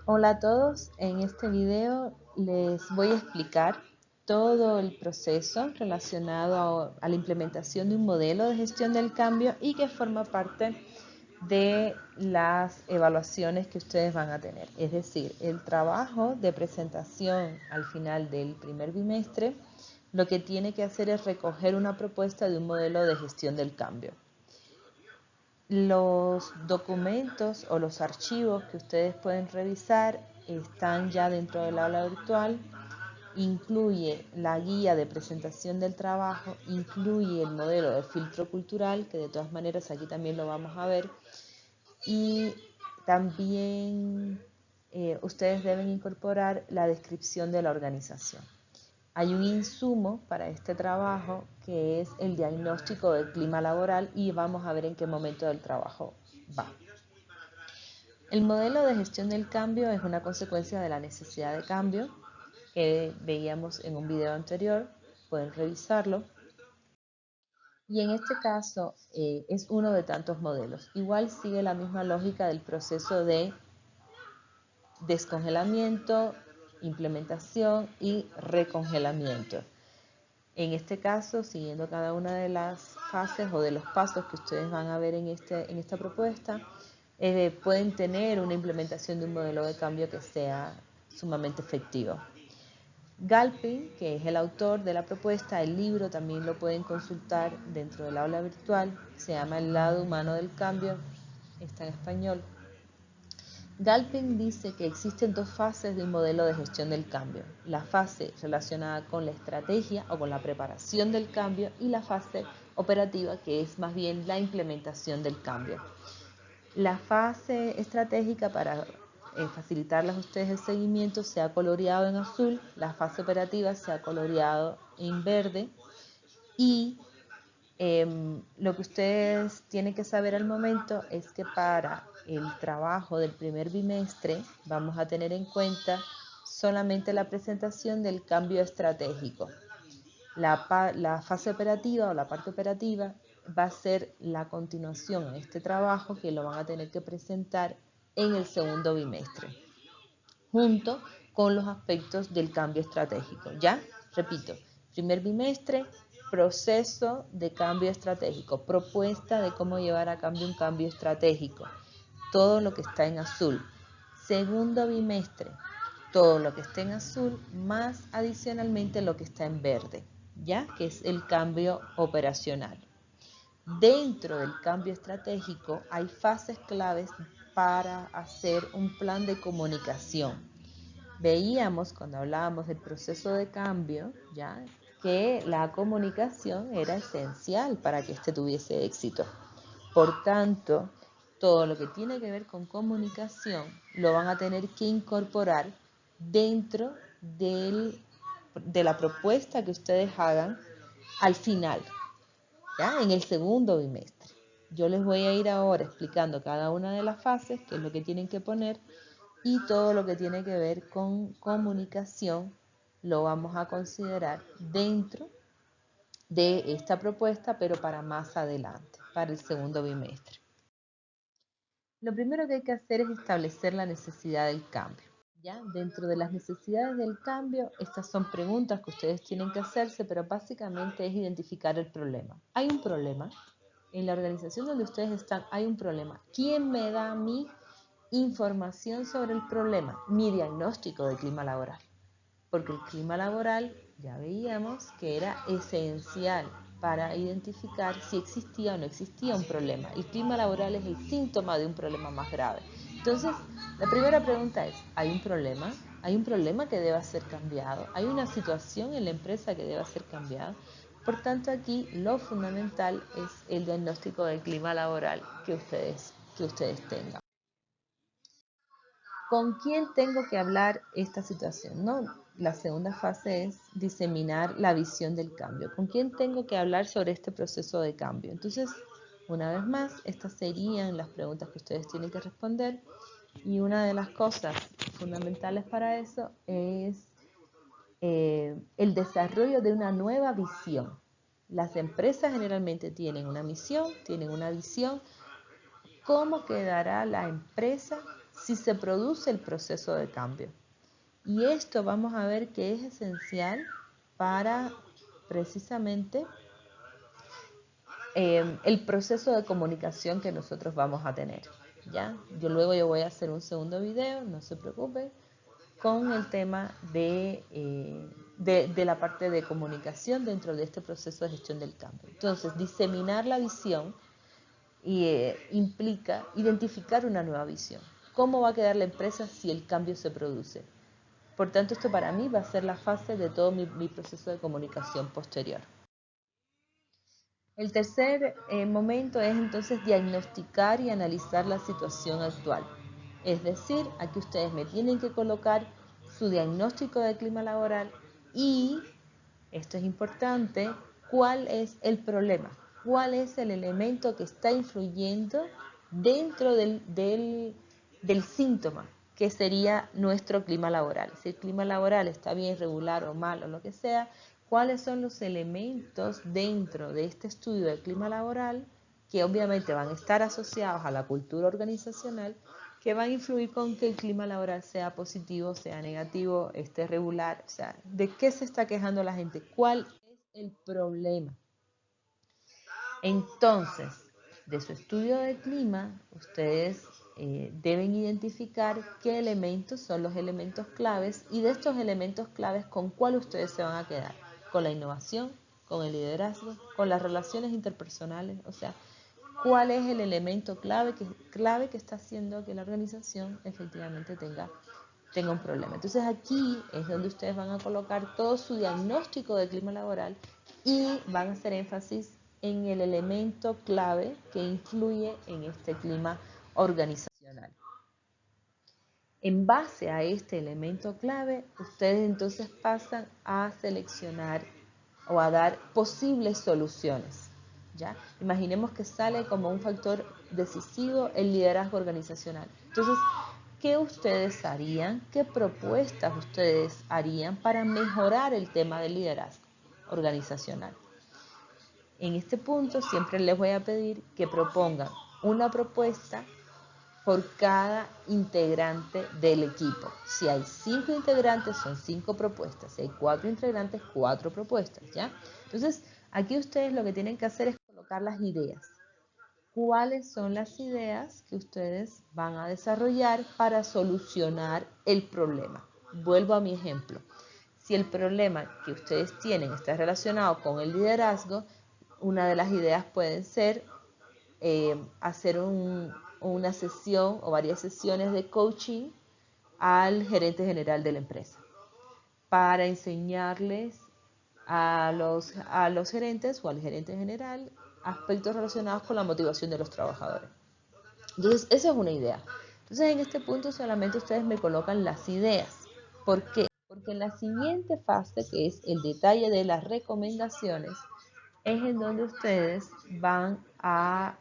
Hola a todos, en este video les voy a explicar todo el proceso relacionado a la implementación de un modelo de gestión del cambio y que forma parte de las evaluaciones que ustedes van a tener. Es decir, el trabajo de presentación al final del primer bimestre lo que tiene que hacer es recoger una propuesta de un modelo de gestión del cambio. Los documentos o los archivos que ustedes pueden revisar están ya dentro del aula virtual. Incluye la guía de presentación del trabajo, incluye el modelo de filtro cultural, que de todas maneras aquí también lo vamos a ver, y también ustedes deben incorporar la descripción de la organización. Hay un insumo para este trabajo que es el diagnóstico del clima laboral y vamos a ver en qué momento del trabajo va. El modelo de gestión del cambio es una consecuencia de la necesidad de cambio que veíamos en un video anterior, pueden revisarlo. Y en este caso es uno de tantos modelos. Igual sigue la misma lógica del proceso de descongelamiento, implementación y recongelamiento. En este caso, siguiendo cada una de las fases o de los pasos que ustedes van a ver en esta propuesta, pueden tener una implementación de un modelo de cambio que sea sumamente efectivo. Galpin, que es el autor de la propuesta, el libro también lo pueden consultar dentro del aula virtual, se llama El lado humano del cambio, está en español. Galpin dice que existen dos fases de un modelo de gestión del cambio, la fase relacionada con la estrategia o con la preparación del cambio y la fase operativa, que es más bien la implementación del cambio. La fase estratégica, para facilitarles a ustedes el seguimiento, se ha coloreado en azul, la fase operativa se ha coloreado en verde y lo que ustedes tienen que saber al momento es que para el trabajo del primer bimestre vamos a tener en cuenta solamente la presentación del cambio estratégico. La fase operativa o la parte operativa va a ser la continuación a este trabajo que lo van a tener que presentar en el segundo bimestre, junto con los aspectos del cambio estratégico. ¿Ya? Repito, primer bimestre, proceso de cambio estratégico, propuesta de cómo llevar a cabo un cambio estratégico, todo lo que está en azul. Segundo bimestre, todo lo que está en azul, más adicionalmente lo que está en verde, ¿ya? Que es el cambio operacional. Dentro del cambio estratégico hay fases claves para hacer un plan de comunicación. Veíamos cuando hablábamos del proceso de cambio, ¿ya?, que la comunicación era esencial para que este tuviese éxito. Por tanto, todo lo que tiene que ver con comunicación lo van a tener que incorporar dentro de la propuesta que ustedes hagan al final, ¿ya?, en el segundo bimestre. Yo les voy a ir ahora explicando cada una de las fases, qué es lo que tienen que poner, y todo lo que tiene que ver con comunicación lo vamos a considerar dentro de esta propuesta, pero para más adelante, para el segundo bimestre. Lo primero que hay que hacer es establecer la necesidad del cambio. ¿Ya? Dentro de las necesidades del cambio, estas son preguntas que ustedes tienen que hacerse, pero básicamente es identificar el problema. Hay un problema. En la organización donde ustedes están hay un problema. ¿Quién me da a mí información sobre el problema? Mi diagnóstico de clima laboral. Porque el clima laboral ya veíamos que era esencial para identificar si existía o no existía un problema. El clima laboral es el síntoma de un problema más grave. Entonces, la primera pregunta es, ¿hay un problema? ¿Hay un problema que deba ser cambiado? ¿Hay una situación en la empresa que deba ser cambiada? Por tanto, aquí lo fundamental es el diagnóstico del clima laboral que ustedes tengan. ¿Con quién tengo que hablar esta situación? ¿No? La segunda fase es diseminar la visión del cambio. ¿Con quién tengo que hablar sobre este proceso de cambio? Entonces, una vez más, estas serían las preguntas que ustedes tienen que responder. Y una de las cosas fundamentales para eso es el desarrollo de una nueva visión. Las empresas generalmente tienen una misión, tienen una visión. ¿Cómo quedará la empresa si se produce el proceso de cambio. Y esto vamos a ver que es esencial para precisamente el proceso de comunicación que nosotros vamos a tener, ¿ya? Yo voy a hacer un segundo video, no se preocupen, con el tema de la parte de comunicación dentro de este proceso de gestión del cambio. Entonces, diseminar la visión implica identificar una nueva visión. ¿Cómo va a quedar la empresa si el cambio se produce? Por tanto, esto para mí va a ser la fase de todo mi proceso de comunicación posterior. El tercer momento es entonces diagnosticar y analizar la situación actual. Es decir, aquí ustedes me tienen que colocar su diagnóstico de clima laboral y, esto es importante, cuál es el problema, cuál es el elemento que está influyendo dentro del síntoma, que sería nuestro clima laboral. Si el clima laboral está bien, regular o mal o lo que sea, cuáles son los elementos dentro de este estudio del clima laboral que obviamente van a estar asociados a la cultura organizacional, que van a influir con que el clima laboral sea positivo, sea negativo, esté regular, o sea, ¿de qué se está quejando la gente? ¿Cuál es el problema? Entonces, de su estudio de clima, ustedes deben identificar qué elementos son los elementos claves y de estos elementos claves, ¿con cuál ustedes se van a quedar? ¿Con la innovación? ¿Con el liderazgo? ¿Con las relaciones interpersonales? O sea, ¿cuál es el elemento clave que está haciendo que la organización efectivamente tenga un problema? Entonces aquí es donde ustedes van a colocar todo su diagnóstico de clima laboral y van a hacer énfasis en el elemento clave que influye en este clima organizacional. En base a este elemento clave, ustedes entonces pasan a seleccionar o a dar posibles soluciones, ¿ya? Imaginemos que sale como un factor decisivo el liderazgo organizacional. Entonces, ¿qué ustedes harían? ¿Qué propuestas ustedes harían para mejorar el tema del liderazgo organizacional? En este punto siempre les voy a pedir que propongan una propuesta por cada integrante del equipo. Si hay 5 integrantes, son 5 propuestas. Si hay 4 integrantes, 4 propuestas, ¿ya? Entonces, aquí ustedes lo que tienen que hacer es colocar las ideas. ¿Cuáles son las ideas que ustedes van a desarrollar para solucionar el problema? Vuelvo a mi ejemplo. Si el problema que ustedes tienen está relacionado con el liderazgo, una de las ideas puede ser hacer una sesión o varias sesiones de coaching al gerente general de la empresa para enseñarles a los gerentes o al gerente general aspectos relacionados con la motivación de los trabajadores. Entonces, esa es una idea. Entonces, en este punto solamente ustedes me colocan las ideas. ¿Por qué? Porque en la siguiente fase, que es el detalle de las recomendaciones, es en donde ustedes van a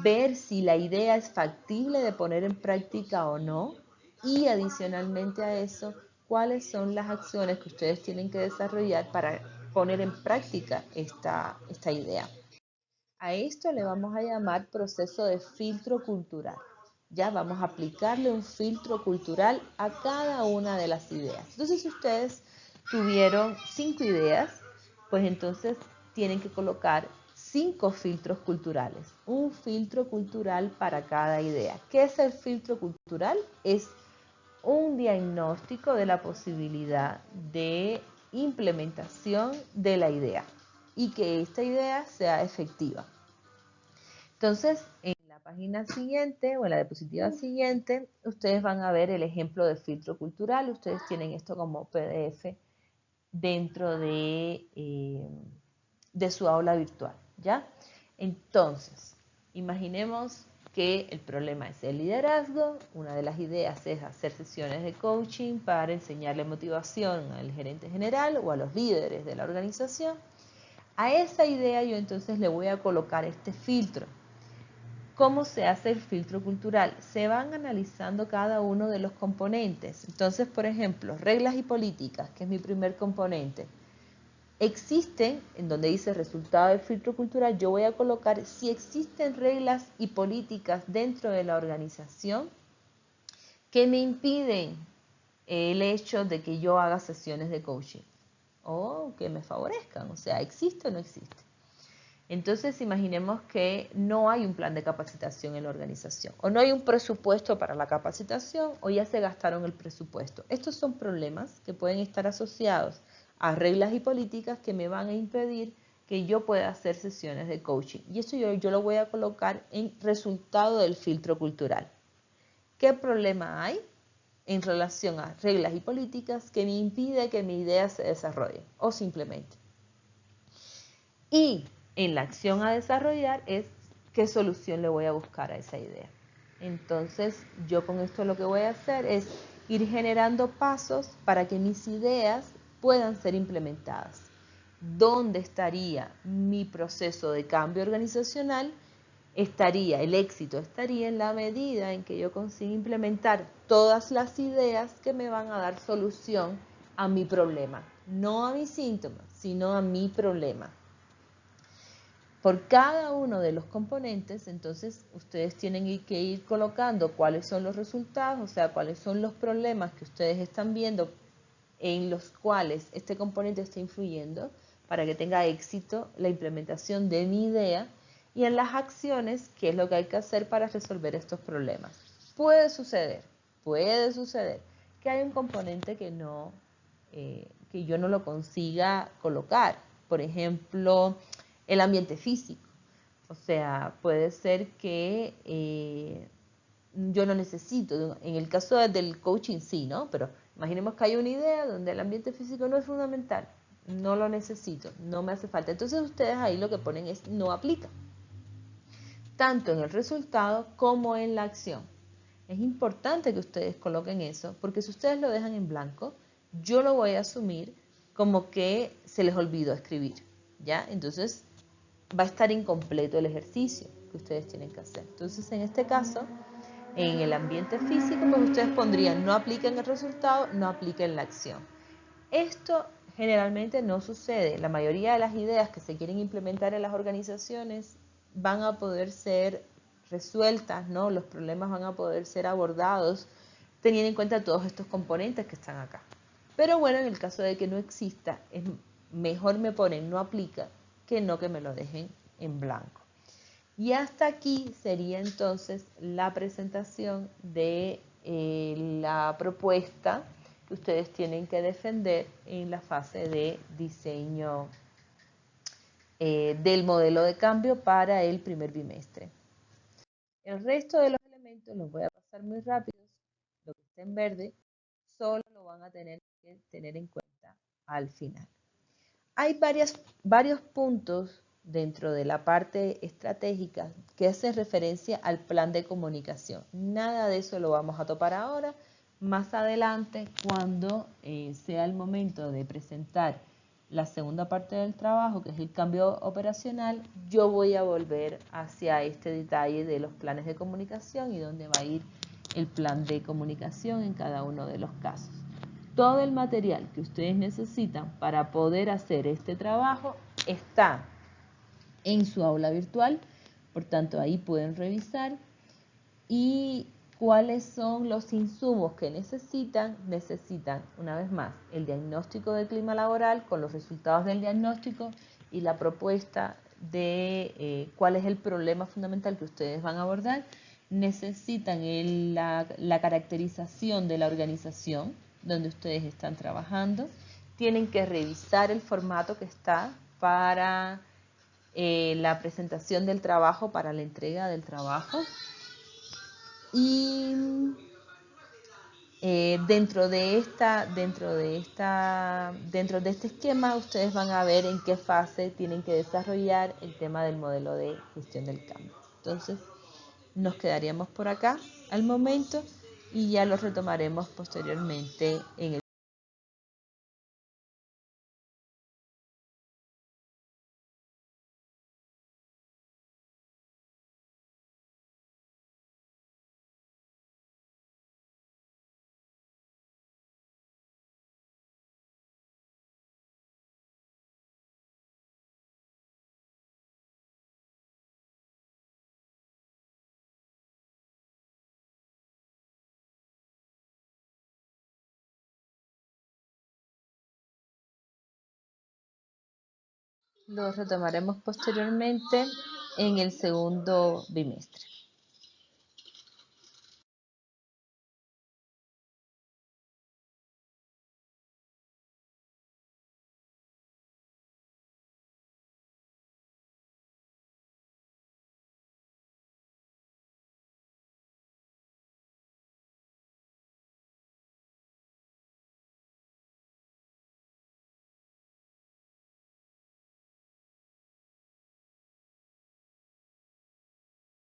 ver si la idea es factible de poner en práctica o no, y adicionalmente a eso, cuáles son las acciones que ustedes tienen que desarrollar para poner en práctica esta idea. A esto le vamos a llamar proceso de filtro cultural. Ya vamos a aplicarle un filtro cultural a cada una de las ideas. Entonces, si ustedes tuvieron 5 ideas, pues entonces tienen que colocar 5 filtros culturales. Un filtro cultural para cada idea. ¿Qué es el filtro cultural? Es un diagnóstico de la posibilidad de implementación de la idea y que esta idea sea efectiva. Entonces, en la página siguiente o en la diapositiva siguiente, ustedes van a ver el ejemplo de filtro cultural. Ustedes tienen esto como PDF dentro de su aula virtual, ¿ya? Entonces, imaginemos que el problema es el liderazgo. Una de las ideas es hacer sesiones de coaching para enseñarle motivación al gerente general o a los líderes de la organización. A esa idea yo entonces le voy a colocar este filtro. ¿Cómo se hace el filtro cultural? Se van analizando cada uno de los componentes. Entonces, por ejemplo, reglas y políticas, que es mi primer componente. Existen, en donde dice resultado del filtro cultural, yo voy a colocar si existen reglas y políticas dentro de la organización que me impiden el hecho de que yo haga sesiones de coaching o que me favorezcan, o sea, ¿existe o no existe? Entonces, imaginemos que no hay un plan de capacitación en la organización, o no hay un presupuesto para la capacitación, o ya se gastaron el presupuesto. Estos son problemas que pueden estar asociados a reglas y políticas que me van a impedir que yo pueda hacer sesiones de coaching. Y eso yo lo voy a colocar en resultado del filtro cultural. ¿Qué problema hay en relación a reglas y políticas que me impide que mi idea se desarrolle? O simplemente. Y en la acción a desarrollar es qué solución le voy a buscar a esa idea. Entonces, yo con esto lo que voy a hacer es ir generando pasos para que mis ideas puedan ser implementadas. ¿Dónde estaría mi proceso de cambio organizacional? El éxito estaría en la medida en que yo consiga implementar todas las ideas que me van a dar solución a mi problema. No a mis síntomas, sino a mi problema. Por cada uno de los componentes, entonces ustedes tienen que ir colocando cuáles son los resultados, o sea, cuáles son los problemas que ustedes están viendo en los cuales este componente está influyendo para que tenga éxito la implementación de mi idea y en las acciones, qué es lo que hay que hacer para resolver estos problemas. Puede suceder que hay un componente que yo no lo consiga colocar. Por ejemplo, el ambiente físico. O sea, puede ser que yo no necesito, en el caso del coaching sí, ¿no? Pero imaginemos que hay una idea donde el ambiente físico no es fundamental, no lo necesito, no me hace falta. Entonces ustedes ahí lo que ponen es no aplica, tanto en el resultado como en la acción. Es importante que ustedes coloquen eso, porque si ustedes lo dejan en blanco, yo lo voy a asumir como que se les olvidó escribir, ¿ya? Entonces va a estar incompleto el ejercicio que ustedes tienen que hacer. Entonces, en este caso, en el ambiente físico, pues ustedes pondrían no apliquen el resultado, no apliquen la acción. Esto generalmente no sucede. La mayoría de las ideas que se quieren implementar en las organizaciones van a poder ser resueltas, ¿no? Los problemas van a poder ser abordados teniendo en cuenta todos estos componentes que están acá. Pero bueno, en el caso de que no exista, es mejor me ponen no aplica que no que me lo dejen en blanco. Y hasta aquí sería entonces la presentación de la propuesta que ustedes tienen que defender en la fase de diseño del modelo de cambio para el primer bimestre. El resto de los elementos los voy a pasar muy rápido. Lo que está en verde solo lo van a tener que tener en cuenta al final. Hay varios puntos dentro de la parte estratégica que hacen referencia al plan de comunicación. Nada de eso lo vamos a topar ahora. Más adelante, cuando sea el momento de presentar la segunda parte del trabajo, que es el cambio operacional, yo voy a volver hacia este detalle de los planes de comunicación y dónde va a ir el plan de comunicación en cada uno de los casos. Todo el material que ustedes necesitan para poder hacer este trabajo está en su aula virtual, por tanto ahí pueden revisar y cuáles son los insumos que necesitan. Necesitan, una vez más, el diagnóstico del clima laboral con los resultados del diagnóstico y la propuesta de cuál es el problema fundamental que ustedes van a abordar. Necesitan la caracterización de la organización donde ustedes están trabajando. Tienen que revisar el formato que está para la presentación del trabajo, para la entrega del trabajo. Y dentro de este esquema ustedes van a ver en qué fase tienen que desarrollar el tema del modelo de gestión del cambio. Entonces nos quedaríamos por acá al momento y ya lo retomaremos posteriormente en el Lo retomaremos posteriormente en el segundo bimestre.